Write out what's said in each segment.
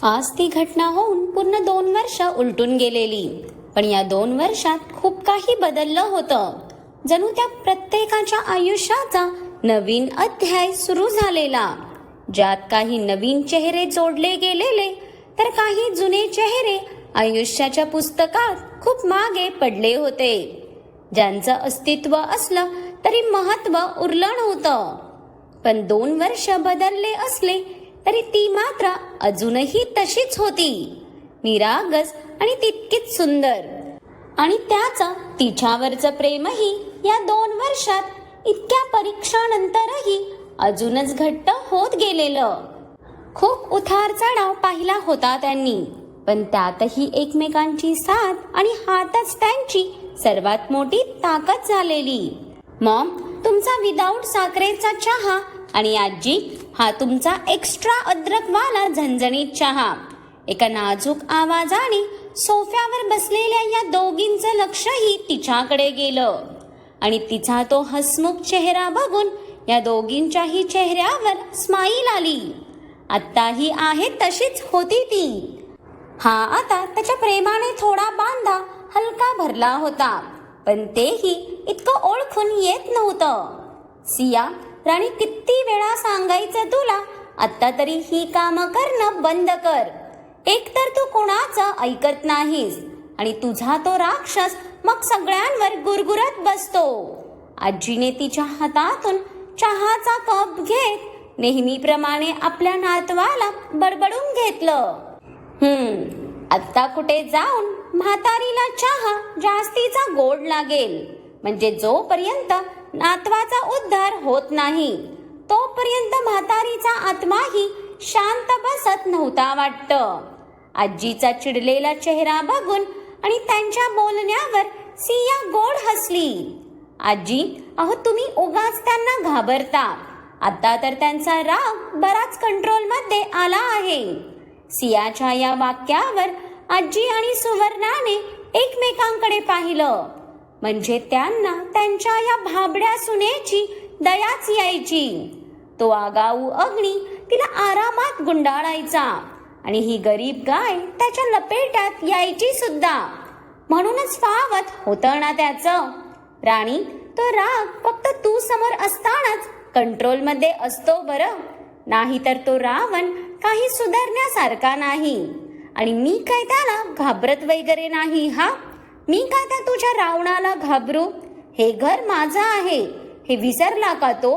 आज ती घटना होऊन पूर्ण 2 वर्ष उलटून गेलेली. पण या 2 वर्षात खूप काही बदललं होतं. जणू त्या प्रत्येकाच्या आयुष्याचा नवीन अध्याय सुरू झालेला, ज्यात काही नवीन चेहरे जोडले गेलेले तर काही जुने चेहरे आयुष्याच्या पुस्तकात खूप मागे पडले होते, ज्यांचं अस्तित्व असलं तरी महत्त्व उरलं नव्हतं. पण 2 वर्ष बदलले असले तरी ती मात्र अजूनही तशीच होती, निरागस आणि तितकीच सुंदर. आणि त्याचं तिच्यावरचं प्रेमही या 2 वर्षात इतक्या परीक्षानंतरही अजूनच घट्ट होत गेलेलं. खूप उतार चढाव पाहिला होता त्यांनी, पण त्यातही एकमेकांची साथ आणि हातच त्यांची सर्वात मोठी ताकद झालेली. मॉम, तुमचा विदाऊट साखरेचा चहा आणि आजी हा तुमचा एक्स्ट्रा अद्रकवाला झणझणीत चहा. एका नाजूक आवाजाने सोफ्यावर बसलेल्या या दोघींचं लक्षही तिच्याकडे गेलं आणि तिचा तो हसमुख चेहरा बघून या दोघींच्याही चेहऱ्यावर स्माईल आली. आत्ताही आहे तशीच होती ती. हा आता त्याच्या प्रेमाने थोडा बांधा हलका भरला होता, पण तेही इतकं ओळखून येत नव्हतं. सिया, राणी किती वेळा सांगायचं तुला, आत्ता तरी ही कामं करणं बंद कर. एकतर तू कोणाचं ऐकत नाहीस आणि तुझा तो राक्षस मग सगळ्यांवर गुरगुरत बसतो. आजीने तिच्या हातातून चहाचा कप घेत नेहमीप्रमाणे आपल्या नातवाला बडबडून घेतलं. आत्ता कुठे जाऊन म्हातारीला चहा जास्तीचा गोड लागेल, म्हणजे जोपर्यंत नातवाचा उद्धार होत नाही तोपर्यंत म्हातारीचा आत्माही शांत बसत नव्हता वाटतं. आजीचा चिडलेला चेहरा बघून आणि त्यांच्या बोलण्यावर सिया गोड हसली. आजी, अहो तुम्ही उगाच त्यांना घाबरता. आता तर त्यांचा राग बराच कंट्रोलमध्ये आला आहे. सियाच्या या वाक्यावर आजी आणि सुवर्णाने एकमेकांकडे पाहिलं, म्हणजे त्यांना त्यांच्या या भाबड्या सुनेची दयाच यायची. तो आगाऊ अग्नी तिला आरामात गुंडाळायचा आणि ही गरीब गाय त्याच्या लपेटात यायची सुद्धा. म्हणूनच फावत होतं ना त्याचं. राणी, तो राग फक्त तू समोर असतानाच कंट्रोलमध्ये असतो बरं, नाही तर तो रावण काही सुधारण्यासारखा नाही. आणि मी काय त्याला घाबरत वगैरे नाही. मी काय त्या तुझ्या रावणाला घाबरू? हे घर माझं आहे, हे विसरला का तो?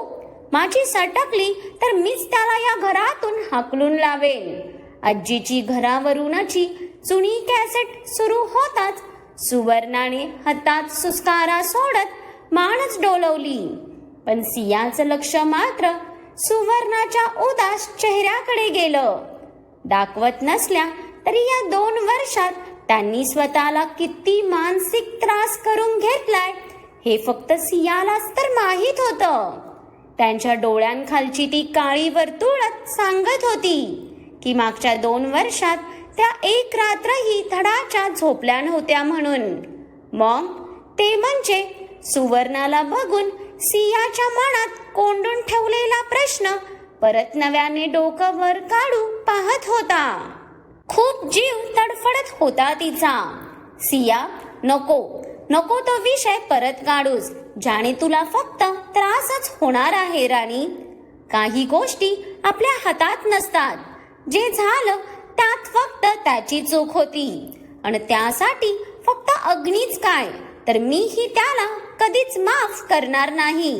माझी सटकली तर मीच त्याला या घरातून हाकलून लावेल. आजीची घरावरूनची जुनी कॅसेट सुरू होताच सुवर्णाने हातात सुस्कारा सोडत मानच डोलवली. पण सियाचं लक्ष मात्र सुवर्णाच्या उदास चेहऱ्याकडे गेलं. दाखवत नसल्या तरी या 2 वर्षात त्यांनी स्वतःला किती मानसिक त्रास करून घेतलाय हे फक्त सियालाच तर माहीत होतं. त्यांच्या डोळ्यांखालची ती काळी वर्तुळच सांगत होती की मागच्या 2 वर्षात त्या एक रात्रही धडाच्या झोपल्या नव्हत्या म्हणून. मग ते म्हणजे सुवर्णाला बघून सियाच्या मनात कोंडून ठेवलेला प्रश्न परत नव्याने डोकं वर काढू पाहत होता. खूप जीव तडफडत होता तिचा. सिया, नको नको तो विषय परत काढूस, ज्याने तुला फक्त त्रासच होणार आहे. राणी, काही गोष्टी आपल्या हातात नसतात. जे झालं त्यात फक्त त्याची चूक होती आणि त्यासाठी फक्त अग्नीच काय तर मीही त्याला कधीच माफ करणार नाही.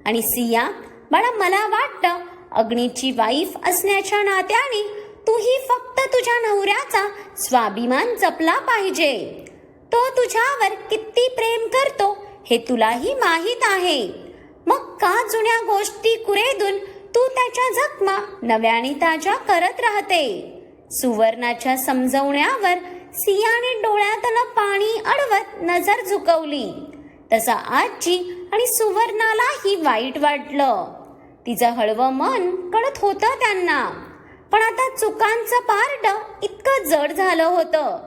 आणि सिया बाळा, मला वाटतं अग्नीची वाईफ असण्याच्या नात्याने तूही फक्त तुझ्या नवऱ्याचा स्वाभिमान जपला पाहिजे. तो तुझ्यावर किती प्रेम करतो हे तुलाही माहीत आहे. मग का जुन्या गोष्टी कुरेदून तू त्याच्या जखमा नव्याने ताज्या करत राहते? सुवर्णाच्या समजवण्यावर सियाने डोळ्यातलं पाणी अडवत नजर झुकवली. तसा आजी आणि सुवर्णालाही वाईट वाटलं. तिचं हळवं मन कळत होतं त्यांना, पण आता चुकांचं पारडं इतकं जड झालं होतं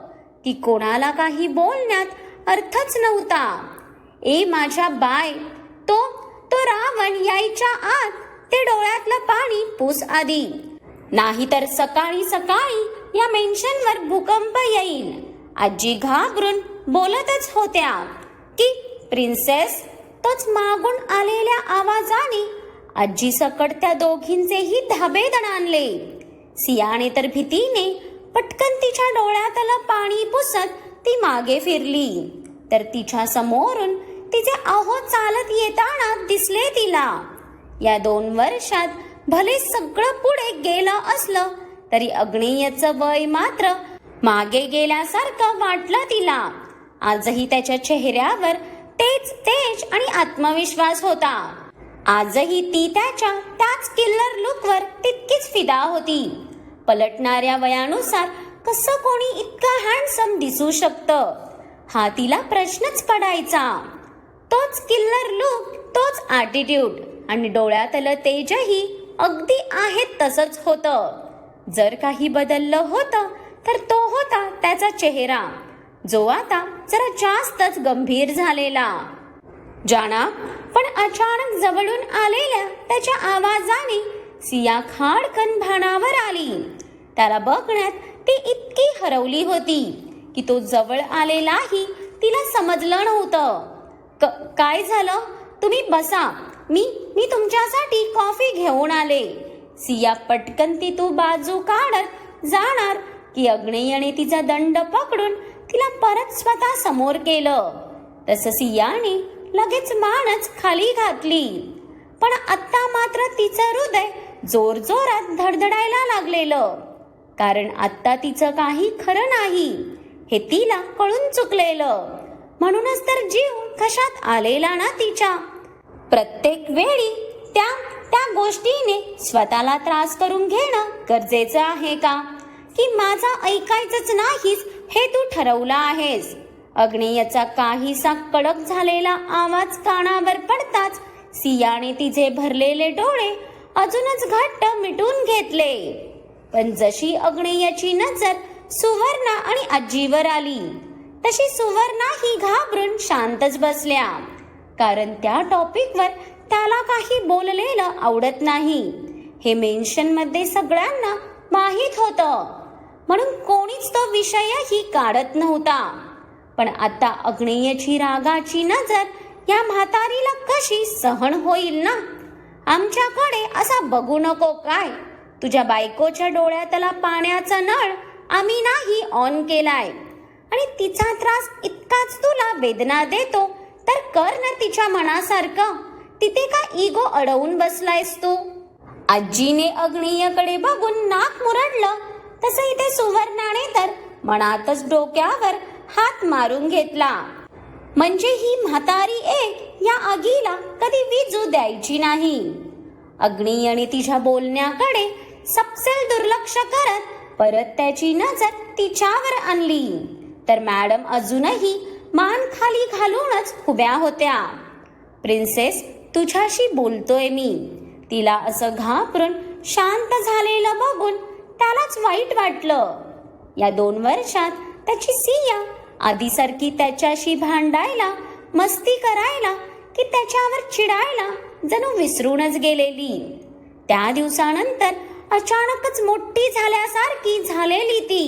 की कोणाला काही बोलण्यात अर्थच नव्हता. ए माझ्या बाय, तो रावण यायच्या आत ते डोळ्यातलं पाणी पुस आधी. नाहीतर सकाळी सकाळी या मेन्शनवर भूकंप येईल. आजी घाबरून बोलतच होत्या की प्रिन्सेस. तोच मागून आलेल्या आवाजाने आजी सकट त्या दोघींचेही धाबे दणाणले. सियाने तर भीतीने पटकन तिच्या डोळ्यातलं पाणी पुसत ती मागे फिरली, तर तिच्या समोरून तिचे अहो चालत येताना दिसले तिला. या 2 वर्षात भले सगळं पुढे गेलं असलं तरी अग्नेयचं वय मात्र मागे गेल्यासारखं वाटलं तिला. आजही त्याच्या चेहऱ्यावर तेच तेज आणि आत्मविश्वास होता. आजही ती त्याच किल्लर लुकवर तितकीच फिदा होती. पलटणाऱ्या वयानुसार कसं कोणी इतकं हँडसम दिसू शकतं, हा तिला प्रश्नच पडायचा. तोच किल्लर लुक, तोच ॲटिट्यूड आणि डोळ्यातलं तेजही अगदी आहेत तसंच होतं. जर काही बदललं होतं तर तो होता त्याचा चेहरा, जो आता जरा जास्तच गंभीर झालेला. जाना. पण अचानक जवळून आलेल्या त्याच्या आवाजाने सिया खाडकन भानावर आली. त्याला बघण्यात ती इतकी हरवली होती की तो जवळ आलेलाही तिला समजलं नव्हतं. काय झालं? तुम्ही बसा, मी तुमच्यासाठी कॉफी घेऊन आले. सिया पटकन ती बाजू काढत जाणार की अग्नेयने तिचा दंड पकडून तिला परत स्वतः समोर केलं. तसं सियाने लगेच मानच खाली घातली. पण आता मात्र तिचं हृदय जोरजोरात धडधडायला लागलेलं, कारण आता तिचं काही खरं नाही हे तिला कळून चुकलेलं. म्हणूनच तर जीव कशात आलेला ना तिच्या. प्रत्येक वेळी त्या गोष्टीने स्वतःला त्रास करून घेणं गरजेचं आहे का? की माझं ऐकायचंच नाहीस हे तू ठरवलं आहेस? अग्नेयचा काहीसा कडक झालेला आवाज कानावर पडताच सियाने तिचे भरलेले डोळे अजूनच घट्ट मिटून घेतले. पण जशी अग्नेयची नजर सुवर्णा आणि आजीवर आली तशी सुवर्णाही घाबरून शांतच बसल्या, कारण त्या टॉपिकवर त्याला काही बोललेलं आवडत नाही हे मेन्शनमध्ये सगळ्यांना माहीत होतं, म्हणून कोणीच तो विषयही काढत नव्हता. पण आता अग्नेयची रागाची नजर या म्हातारीला कशी सहन होईल ना? आमच्याकडे असा बघू नको काय? तुझ्या बायकोच्या डोळ्यातला पाण्याचा नळ आम्ही नाही ऑन केलाय आणि तिचा त्रास इतकाच तुला वेदना देतो तर कर ना तिच्या मनासारखं. तिथे का इगो अडवून बसलायस तू? आजीने अग्नेयकडे बघून नाक मुरडलं तसं इथे सुवर्णाने तर मनातच डोक्यावर हात मारून घेतला. म्हणजे ही म्हातारी एक या आगीला कधी विजू द्यायची नाही. अग्नेयने तिच्या बोलण्याकडे सपसेल दुर्लक्ष करत परत त्याची नजर तिच्यावर आणली, तर मॅडम अजूनही मान खाली घालूनच उभ्या होत्या. प्रिन्सेस, तुझ्याशी बोलतोय मी. तिला असं घाबरून शांत झालेलं बघून त्यालाच वाईट वाटलं. या 2 वर्षात त्याची सिया आधीसारखी त्याच्याशी भांडायला, मस्ती करायला की त्याच्यावर चिडायला जणू विसरूनच गेलेली. त्या दिवसानंतर अचानकच मोठी झाल्यासारखी झालेली ती.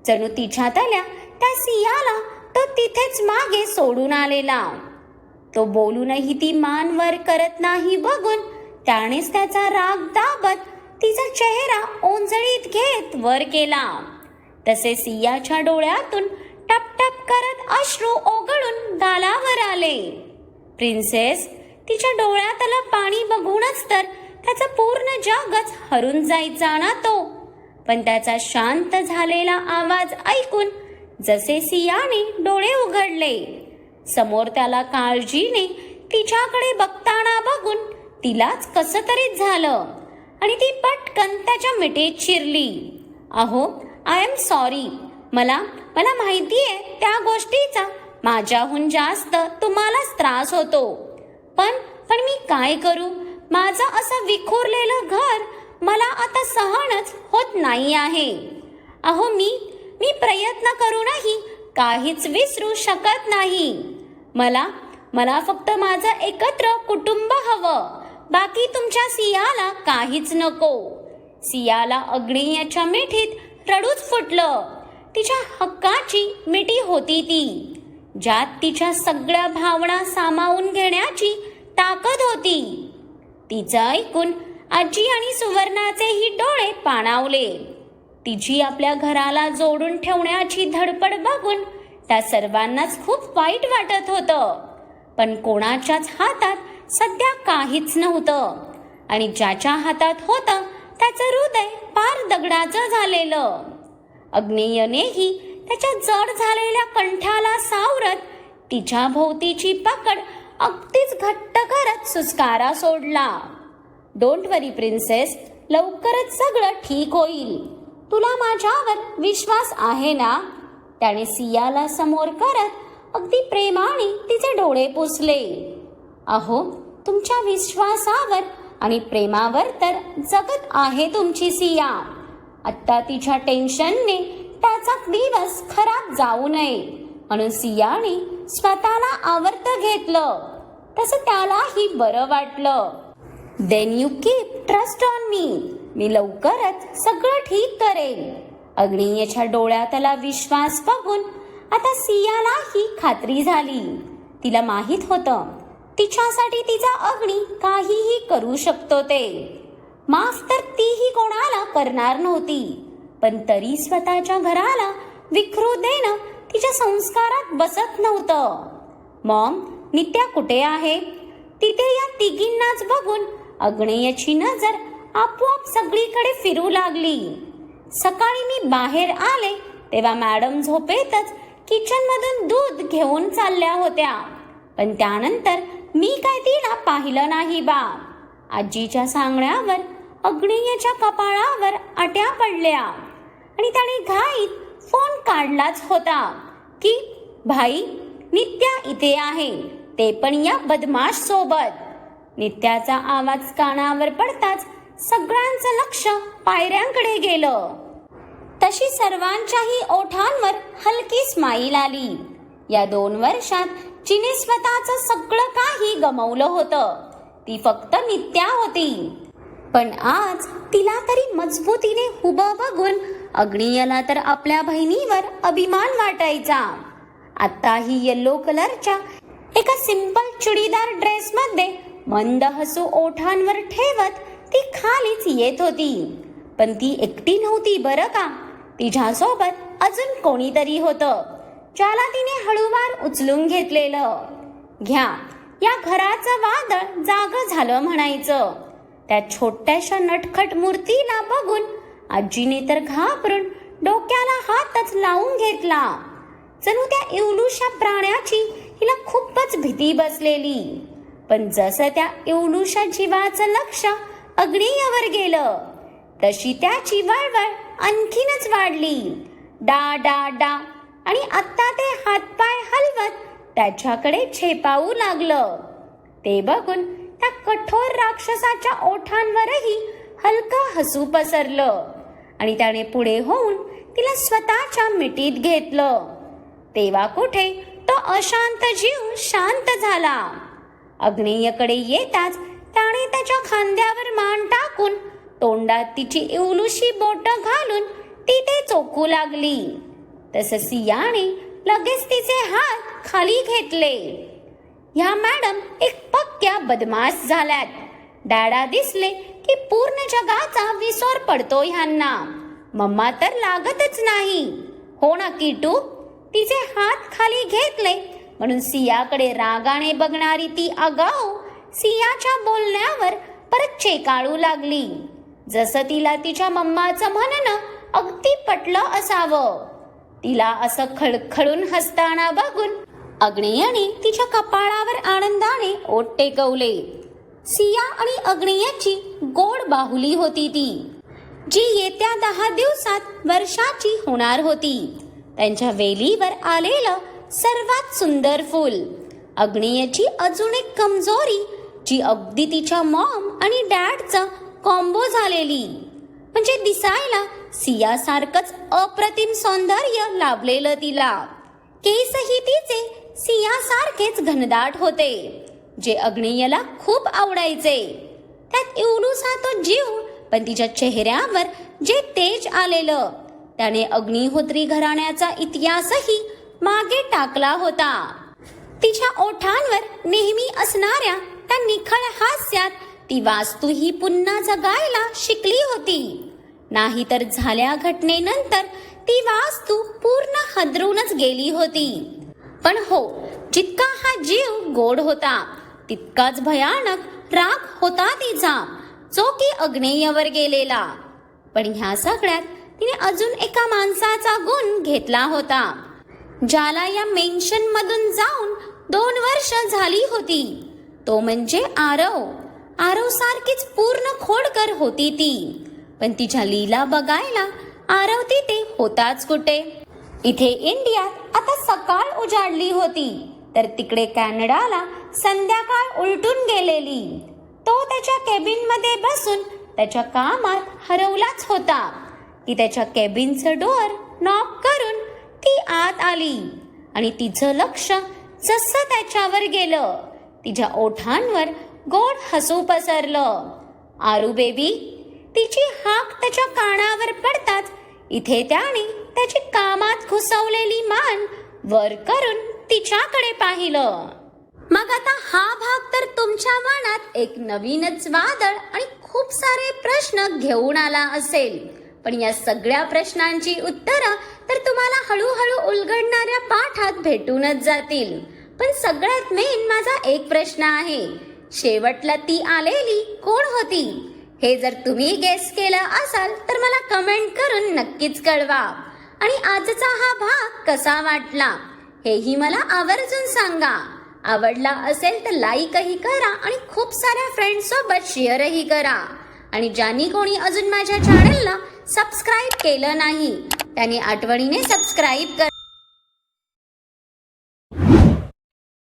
जणू तिच्यातल्या त्या सियाला तो तिथेच मागे सोडून आलेला. तो बोलूनही ती मान वर करत नाही बघून त्यानेच त्याचा राग दाबत तिचा चेहरा ओंजळीत घेत वर केला. तसे सियाच्या डोळ्यातून टपटप करत अश्रू ओघळून गालावर आले. प्रिन्सेस, तिच्या डोळ्यातलं पाणी बघूनच तर त्याचा पूर्ण जगच हरून जायचा ना तो. पण त्याचा शांत झालेला आवाज ऐकून जसे सियाने डोळे उघडले, समोर त्याला काळजीने तिच्याकडे बघताना बघून तिलाच कसं तरीच झालं आणि ती पटकन त्याच्या मिठीत शिरली. अहो, आय एम सॉरी. मला माहितीये त्या गोष्टीचा माझ्याहून जास्त तुम्हालाच त्रास होतो. पण मी काय करू? माझं असं विखुरलेलं घर मला आता सहनच होत नाही आहे. अहो, मी प्रयत्न करूनही काहीच विसरू शकत नाही. मला फक्त माझं एकत्र कुटुंब हवं. बाकी तुमच्या सियाला काहीच नको. सियाला अग्नियाच्या मिठीत रडूच फुटलं. तिच्या हक्काची मिठी होती ती, ज्यात तिच्या सगळ्या भावना सामावून घेण्याची ताकद होती. तिचं ऐकून आजी आणि सुवर्णाचेही डोळे पाणावले. तिची आपल्या घराला जोडून ठेवण्याची धडपड बघून त्या सर्वांनाच खूप वाईट वाटत होतं. पण कोणाच्याच हातात सध्या काहीच नव्हतं आणि ज्याच्या हातात होतं त्याचं हृदय फार दगडाचं झालेलं. अग्नेयनेही त्याच्या जड झालेल्या कंठाला सावरत तिच्या भोवतीची पकड अगदीच घट्ट करत सुस्कारा सोडला. डोंट वरी प्रिन्सेस, लवकरच सगळं ठीक होईल. तुला माझ्यावर विश्वास आहे ना? त्याने सियाला समोर करत अगदी प्रेमाने तिचे डोळे पुसले. अहो, तुमच्या विश्वासावर आणि प्रेमावर तर जगत आहे तुमची सिया. आत्ता तिच्या टेन्शनने त्याचा दिवस खराब जाऊ नये म्हणून सियाने स्वतःला आवर्त घेतलं. तसं त्यालाही बरं वाटलं. Then you keep trust on me. मी लवकरच सगळं ठीक करेन. अग्नियाच्या डोळ्यातला विश्वास बघून आता सियालाही खात्री झाली. तिला माहित होतं तिच्यासाठी तिचा अग्नी काहीही करू शकतो ते. माफ तर तीही कोणाला करणार नव्हती, पण तरी स्वतःच्या घराला विखरू देणं तिच्या संस्कारात बसत नव्हतं. मॉम, नित्या कुठे आहे? तिथे या तिघींनाच बघून अग्नेयची नजर आपोआप सगळीकडे फिरू लागली. सकाळी मी बाहेर आले तेव्हा मॅडम झोपेतच किचन मधून दूध घेऊन चालल्या होत्या, पण त्यानंतर मी काय तिला पाहिलं नाही बा. आजीच्या सांगण्यावर अग्नेयच्या कपाळावर आट्या पडल्या आणि त्याने घाईत फोन काढलाच होता की भाई, नित्या इथे आहे, ते पण या बदमाश सोबत. नित्याचा आवाज कानावर पडताच सगळ्यांचं लक्ष पायऱ्यांकडे गेलं. तशी सर्वांच्याही ओठांवर हलकी स्माईल आली. या 2 वर्षात जिने स्वतःचं सगळं काही गमावलं होतं ती फक्त नित्या होती. पण आज तिला तरी मजबूतीने उभं बघून अग्नियाला तर आपल्या बहिणीवर अभिमान वाटायचा. आता ही येलो कलरच्या एका सिंपल चुडीदार ड्रेसमध्ये मंद हसू ओठांवर ठेवत ती खालीच येत होती. पण ती एकटी नव्हती बरं का. तिच्यासोबत अजून कोणीतरी होतं ज्याला तिने हळूवार उचलून घेतलेलं. घ्या, या घराचं वादळ जागं झालं म्हणायचं. त्या छोट्याशा नटखट मूर्तीला बघून आजीने तर घाबरून डोक्याला हातच लावून घेतला. जणू त्या इवलूशा प्राण्याची हिला खूपच भीती बसलेली. पण जसं त्या इवलूशा जीवाचं लक्ष अग्नियावर गेलं तशी त्याची वळवळ आणखीनच वाढली. डा डा डा, आणि आता ते हातपाय हलवत त्याच्याकडे झेपावू लागलं. ते बघून त्या कठोर राक्षसाच्या ओठांवरही हलकं हसू पसरलं आणि त्याने पुढे होऊन तिला स्वतःच्या मिठीत घेतलं. तेव्हा कुठे तो अशांत जीव शांत झाला. अग्नेयकडे येताच त्याने त्याच्या खांद्यावर मान टाकून तोंडात तिची इवलूशी बोटं घालून ती ते चोखू लागली. तसं सियाने लगेच तिचे हात खाली घेतले. ह्या मॅडम एक पक्क्या बदमाश झाल्यात. डॅडा दिसले की पूर्ण जगाचा विसर पडतो ह्यांना. मम्मा तर लागतच नाही. हो ना किटू? तिचे हात खाली घेतले म्हणून सियाकडे रागाने बघणारी ती आगाऊ सियाच्या बोलण्यावर परत चेकाळू लागली. जसं तिला तिच्या मम्माचं म्हणणं अगदी पटलं असावं. तिला असं खळखळून हसताना बघून अग्नेयने तिच्या कपाळावर आनंदाने ओठ टेकवले. सिया आणि अग्नेयची गोड बाहुली होती ती, जी येत्या 10 दिवसात वर्षाची होणार होती. त्यांच्या वेलीवर आलेलं सर्वात सुंदर फूल. अग्नेयची अजून एक कमजोरी, जी अगदी तिच्या मॉम आणि डॅडचं कॉम्बो झालेली, म्हणजे दिसायला सियासारखंच अप्रतिम सौंदर्य लाभलेलं तिला. केसही तिचे सियासारखेच घनदाट होते, जे अग्नेयला खूप आवडायचे. त्यात इवलूसा तो जीव पण तिच्या चेहऱ्यावर जे तेज आलेलं त्याने अग्निहोत्री घराण्याचा इतिहासही मागे टाकला होता. तिच्या ओठांवर नेहमी असणाऱ्या त्या निखळ हास्यात ती वास्तू ही पुन्हा जगायला शिकली होती. नाहीतर झाल्या घटनेनंतर ती वास्तू पूर्ण हादरूनच गेली होती. पण हो, जितका हा जीव गोड होता तितकाच भयानक राग होता तिचा, जो की अग्नेयवर गेलेला. पण ह्या सगळ्यात तिने अजून एका माणसाचा गुण घेतला होता, ज्याला या मेन्शन मधून जाऊन 2 वर्ष झाली होती. तो म्हणजे आरव. आरव सारखीच पूर्ण खोडकर होती ती. पण तिच्या लीला बघायला आरव तिथे होताच कुठे. इथे इंडियात आता सकाळ उजाडली होती, तर तिकडे कॅनडाला संध्याकाळ उलटून गेलेली. तो त्याच्या केबिन मध्ये बसून त्याच्या कामात हरवलाच होता की त्याच्या केबिनचं डोअर नॉक करून ती आत आली आणि तिचं लक्ष जसं त्याच्यावर गेलं, तिच्या ओठांवर गोड हसू पसरलं. आरू बेबी. तिची हाक त्याच्या कानावर पडताच इथे त्याने त्याची कामात घुसवलेली मान वर करून तिच्याकडे पाहिलं. मग आता हा भाग तर तुमच्या मनात एक नवीनच वादळ आणि खूप सारे प्रश्न घेऊन आला असेल. पण या सगळ्या प्रश्नांची उत्तरं तर तुम्हाला हळूहळू उलगडणाऱ्या पाठात भेटूनच जातील. पण सगळ्यात मेन माझा एक प्रश्न आहे, शेवटला ती आलेली कोण होती? हे जर तुम्ही गेस केलं असाल तर मला कमेंट करून नक्कीच कळवा. आणि आजचा हा भाग कसा वाटला हेही मला आवर्जून सांगा. आवडला असेल तर लाईकही करा आणि खूप साऱ्या फ्रेंड्स सोबत शेअरही करा. आणि ज्यांनी कोणी अजून माझ्या चॅनलला सबस्क्राईब केलं नाही त्यांनी आठवणीने सबस्क्राईब करा.